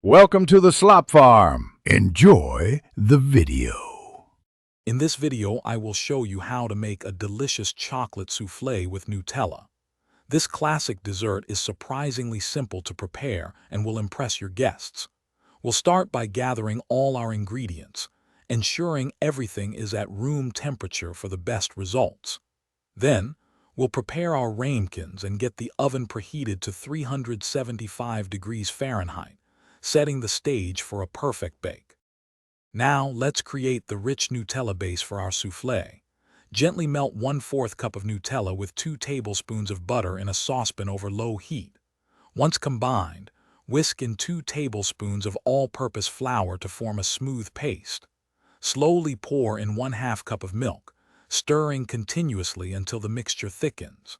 Welcome to the Slop Farm. Enjoy the video. In this video, I will show you how to make a delicious chocolate soufflé with Nutella. This classic dessert is surprisingly simple to prepare and will impress your guests. We'll start by gathering all our ingredients, ensuring everything is at room temperature for the best results. Then, we'll prepare our ramekins and get the oven preheated to 375 degrees Fahrenheit, setting the stage for a perfect bake. Now, let's create the rich Nutella base for our soufflé. Gently melt 1/4 cup of Nutella with 2 tablespoons of butter in a saucepan over low heat. Once combined, whisk in 2 tablespoons of all-purpose flour to form a smooth paste. Slowly pour in 1/2 cup of milk, stirring continuously until the mixture thickens.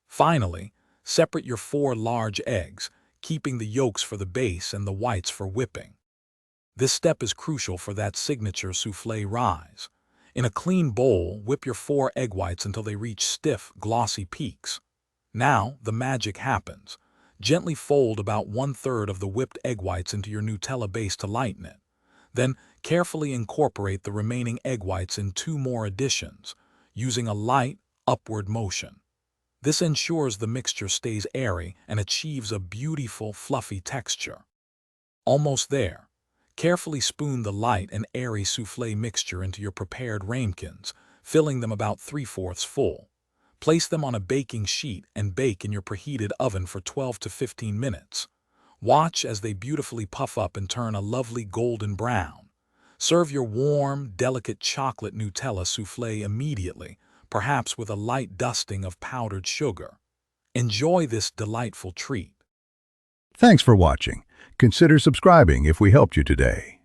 Finally, separate your 4 large eggs, keeping the yolks for the base and the whites for whipping. This step is crucial for that signature soufflé rise. In a clean bowl, whip your 4 egg whites until they reach stiff, glossy peaks. Now, the magic happens. Gently fold about 1/3 of the whipped egg whites into your Nutella base to lighten it. Then, carefully incorporate the remaining egg whites in 2 more additions, using a light, upward motion. This ensures the mixture stays airy and achieves a beautiful, fluffy texture. Almost there. Carefully spoon the light and airy soufflé mixture into your prepared ramekins, filling them about 3/4 full. Place them on a baking sheet and bake in your preheated oven for 12 to 15 minutes. Watch as they beautifully puff up and turn a lovely golden brown. Serve your warm, delicate chocolate Nutella soufflé immediately, perhaps with a light dusting of powdered sugar. Enjoy this delightful treat. Thanks for watching. Consider subscribing if we helped you today.